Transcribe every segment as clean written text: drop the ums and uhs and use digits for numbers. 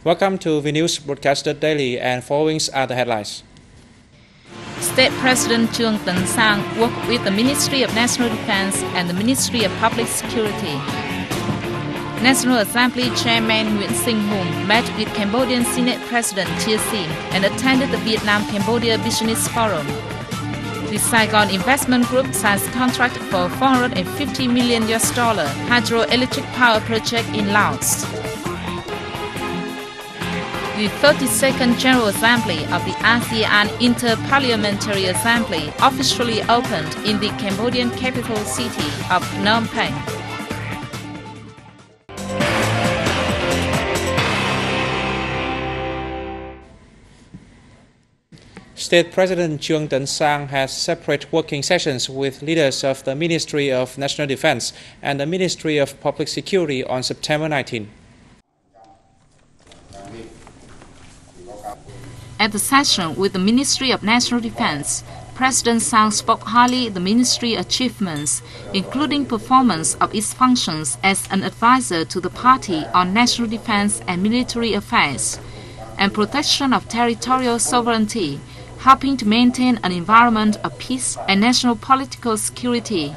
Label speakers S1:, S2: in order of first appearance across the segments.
S1: Welcome to Vnews broadcasted daily, and following are the headlines.
S2: State President Ttxvn worked with the Ministry of National Defense and the Ministry of Public Security. National Assembly Chairman Nguyễn Sinh Hùng met with Cambodian Senate President Ttxvn and attended the Vietnam-Cambodia Business Forum. The Saigon Investment Group signs contract for $450 million hydroelectric power project in Laos. The 32nd General Assembly of the ASEAN Inter-Parliamentary Assembly officially opened in the Cambodian capital city of Phnom Penh.
S1: State President Ttxvn has separate working sessions with leaders of the Ministry of National Defense and the Ministry of Public Security on September 19.
S2: At the session with the Ministry of National Defense, President Sang spoke highly of the ministry achievements, including performance of its functions as an advisor to the party on national defense and military affairs, and protection of territorial sovereignty, helping to maintain an environment of peace and national political security.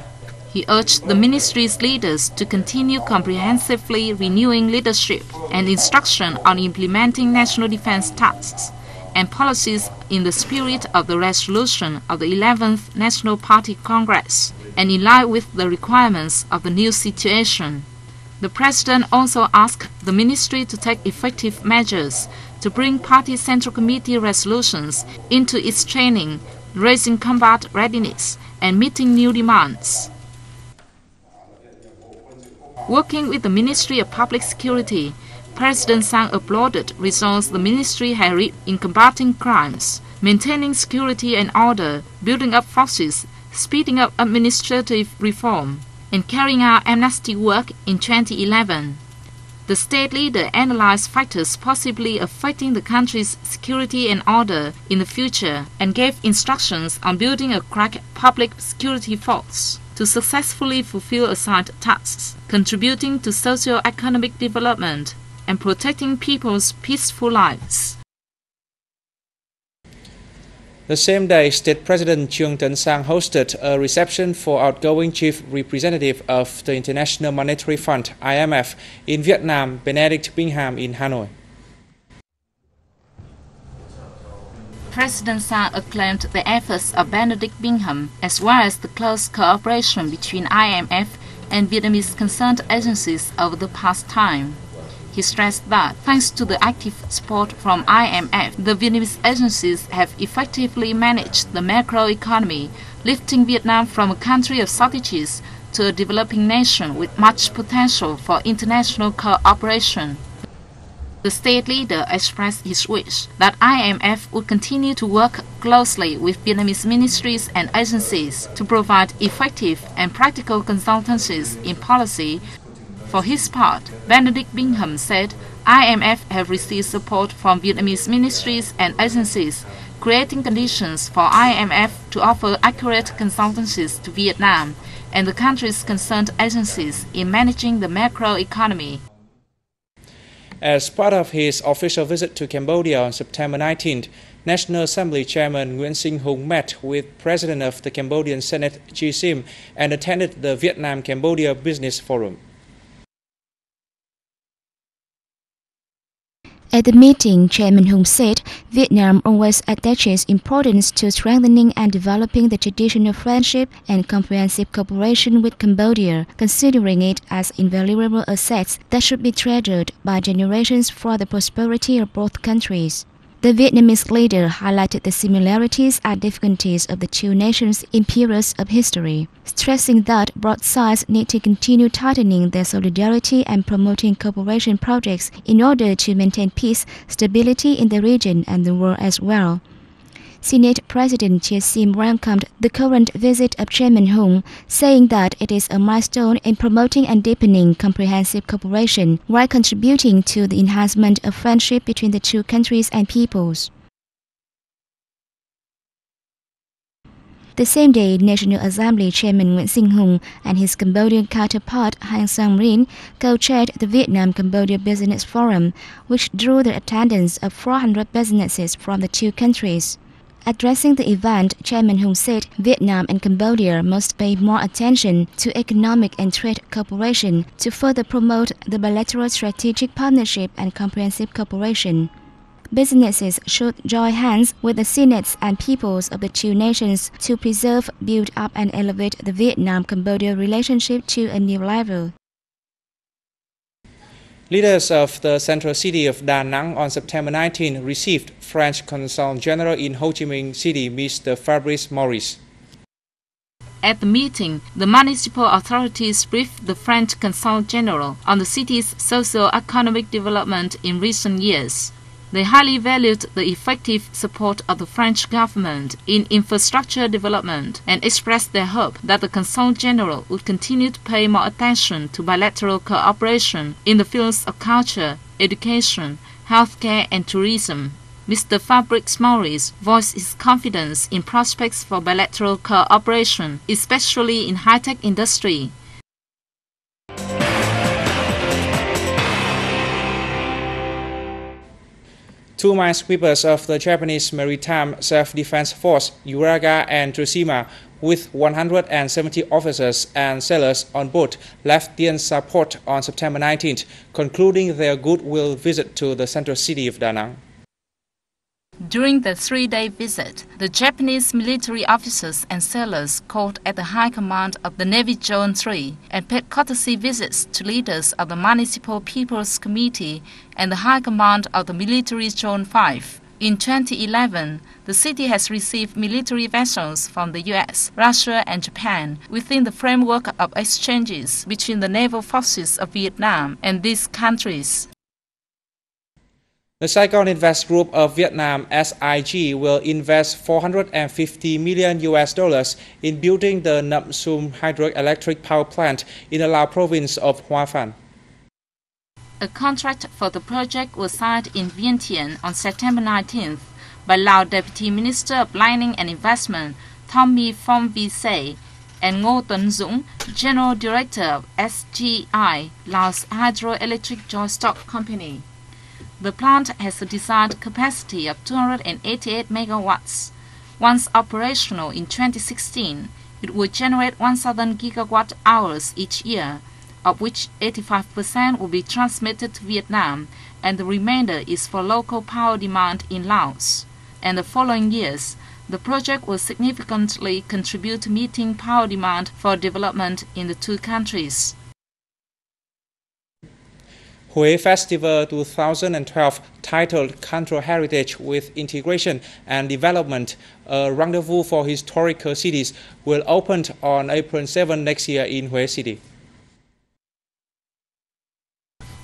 S2: He urged the ministry's leaders to continue comprehensively renewing leadership and instruction on implementing national defense tasks and policies in the spirit of the resolution of the 11th National Party Congress and in line with the requirements of the new situation. The President also asked the ministry to take effective measures to bring Party Central Committee resolutions into its training, raising combat readiness and meeting new demands. Working with the Ministry of Public Security, President Sang applauded results the ministry had reaped in combating crimes, maintaining security and order, building up forces, speeding up administrative reform, and carrying out amnesty work in 2011. The state leader analyzed factors possibly affecting the country's security and order in the future and gave instructions on building a crack public security force to successfully fulfill assigned tasks, contributing to socio-economic development and protecting people's peaceful lives.
S1: The same day, State President Ttxvn hosted a reception for outgoing Chief Representative of the International Monetary Fund (IMF) in Vietnam, Benedict Bingham, in Hanoi.
S2: President Sang acclaimed the efforts of Benedict Bingham as well as the close cooperation between IMF and Vietnamese concerned agencies over the past time. He stressed that, thanks to the active support from IMF, the Vietnamese agencies have effectively managed the macroeconomy, lifting Vietnam from a country of shortages to a developing nation with much potential for international cooperation. The state leader expressed his wish that IMF would continue to work closely with Vietnamese ministries and agencies to provide effective and practical consultancies in policy. For his part, Benedict Bingham said IMF have received support from Vietnamese ministries and agencies, creating conditions for IMF to offer accurate consultancies to Vietnam and the country's concerned agencies in managing the macroeconomy.
S1: As part of his official visit to Cambodia on September 19th, National Assembly Chairman Nguyễn Sinh Hùng met with President of the Cambodian Senate Ttxvn and attended the Vietnam-Cambodia Business Forum.
S3: At the meeting, Chairman Hùng said Vietnam always attaches importance to strengthening and developing the traditional friendship and comprehensive cooperation with Cambodia, considering it as invaluable assets that should be treasured by generations for the prosperity of both countries. The Vietnamese leader highlighted the similarities and difficulties of the two nations in periods of history, stressing that both sides need to continue tightening their solidarity and promoting cooperation projects in order to maintain peace, stability in the region and the world as well. Senate President Ttxvn welcomed the current visit of Chairman Hùng, saying that it is a milestone in promoting and deepening comprehensive cooperation while contributing to the enhancement of friendship between the two countries and peoples. The same day, National Assembly Chairman Nguyễn Sinh Hùng and his Cambodian counterpart Hang Sang-rin co-chaired the Vietnam-Cambodia Business Forum, which drew the attendance of 400 businesses from the two countries. Addressing the event, Chairman Hùng said Vietnam and Cambodia must pay more attention to economic and trade cooperation to further promote the bilateral strategic partnership and comprehensive cooperation. Businesses should join hands with the senates and peoples of the two nations to preserve, build up and elevate the Vietnam-Cambodia relationship to a new level.
S1: Leaders of the central city of Da Nang on September 19 received French Consul General in Ho Chi Minh City, Mr. Fabrice Maurice.
S2: At the meeting, the municipal authorities briefed the French Consul General on the city's socio-economic development in recent years. They highly valued the effective support of the French government in infrastructure development and expressed their hope that the Consul General would continue to pay more attention to bilateral cooperation in the fields of culture, education, healthcare and tourism. Mr. Fabrice Maurice voiced his confidence in prospects for bilateral cooperation, especially in high-tech industry.
S1: Two minesweepers of the Japanese Maritime Self-Defense Force, Uraga and Tsushima, with 170 officers and sailors on board, left Dien Sa port on September 19th, concluding their goodwill visit to the central city of Da Nang.
S2: During the three-day visit, the Japanese military officers and sailors called at the High Command of the Navy Zone 3 and paid courtesy visits to leaders of the Municipal People's Committee and the High Command of the Military Zone 5. In 2011, the city has received military vessels from the US, Russia and Japan within the framework of exchanges between the naval forces of Vietnam and these countries.
S1: The Saigon Invest Group of Vietnam (SIG) will invest $450 million in building the Nậm Sum hydroelectric power plant in the Lao province of Hoa Phan.
S2: A contract for the project was signed in Vientiane on September 19th by Lao Deputy Minister of Mining and Investment Tommy Phong Vy and Ngô Tuấn Dũng, General Director of SGI, Laos Hydroelectric Joint Stock Company. The plant has a designed capacity of 288 megawatts. Once operational in 2016, it will generate 1,000 gigawatt hours each year, of which 85% will be transmitted to Vietnam, and the remainder is for local power demand in Laos. And the following years, the project will significantly contribute to meeting power demand for development in the two countries.
S1: Hue Festival 2012, titled Cultural Heritage with Integration and Development, a rendezvous for historical cities, will open on April 7 next year in Hue City.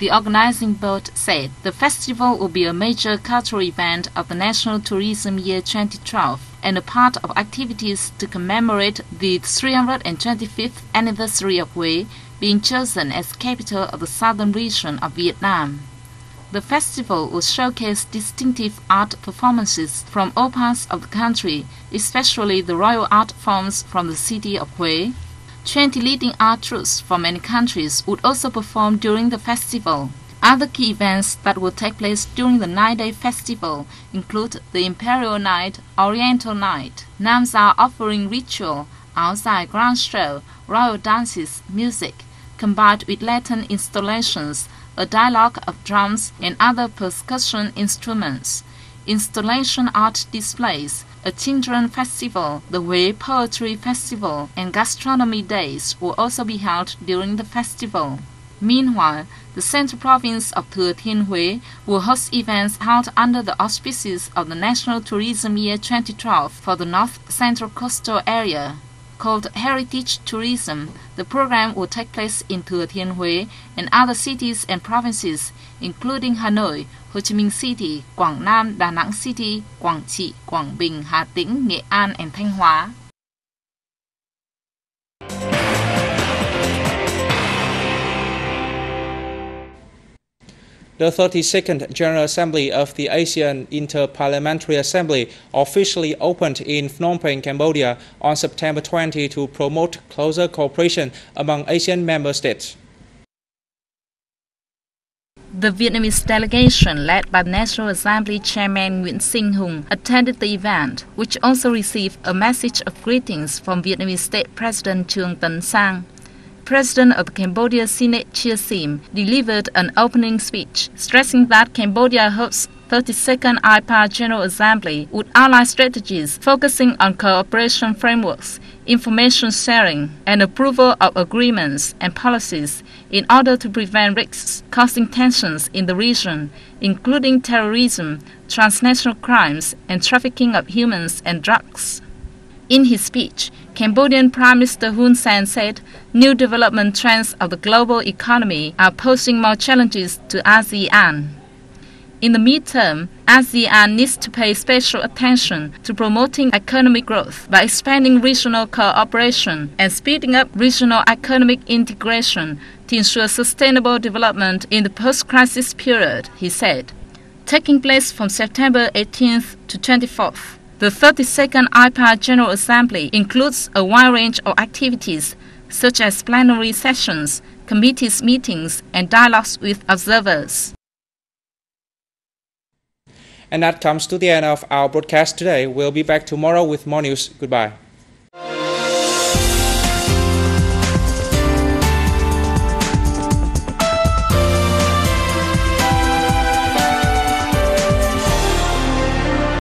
S2: The organizing board said the festival will be a major cultural event of the National Tourism Year 2012 and a part of activities to commemorate the 325th anniversary of Hue being chosen as capital of the southern region of Vietnam. The festival will showcase distinctive art performances from all parts of the country, especially the royal art forms from the city of Hue. 20 leading art troupes from many countries would also perform during the festival. Other key events that will take place during the 9-day festival include the Imperial Night, Oriental Night, Nam Giao Offering Ritual, Áo Dài Grand Show, royal dances, music, combined with Latin installations, a dialogue of drums and other percussion instruments, installation art displays, a children festival, the Hue Poetry Festival, and gastronomy days will also be held during the festival. Meanwhile, the Central Province of Thừa Thiên Huế will host events held under the auspices of the National Tourism Year 2012 for the North Central Coastal Area. Called Heritage Tourism, the program will take place in Thừa Thiên Huế and other cities and provinces, including Hanoi, Ho Chi Minh City, Quảng Nam, Đà Nẵng City, Quảng Trị, Quảng Bình, Hà Tĩnh, Nghệ An, and Thanh Hóa.
S1: The 32nd General Assembly of the ASEAN Inter-Parliamentary Assembly officially opened in Phnom Penh, Cambodia on September 20 to promote closer cooperation among ASEAN member states.
S2: The Vietnamese delegation, led by National Assembly Chairman Nguyễn Sinh Hùng, attended the event, which also received a message of greetings from Vietnamese State President Trường Tấn Sang. President of the Cambodia Senate Ttxvn delivered an opening speech, stressing that Cambodia hopes 32nd IPA General Assembly would outline strategies focusing on cooperation frameworks, information sharing, and approval of agreements and policies in order to prevent risks causing tensions in the region, including terrorism, transnational crimes, and trafficking of humans and drugs. In his speech, Cambodian Prime Minister Hun Sen said new development trends of the global economy are posing more challenges to ASEAN. In the midterm, ASEAN needs to pay special attention to promoting economic growth by expanding regional cooperation and speeding up regional economic integration to ensure sustainable development in the post-crisis period, he said. Taking place from September 18th to 24th, the 32nd IPA General Assembly includes a wide range of activities such as plenary sessions, committees meetings, and dialogues with observers.
S1: And that comes to the end of our broadcast today. We'll be back tomorrow with more news. Goodbye.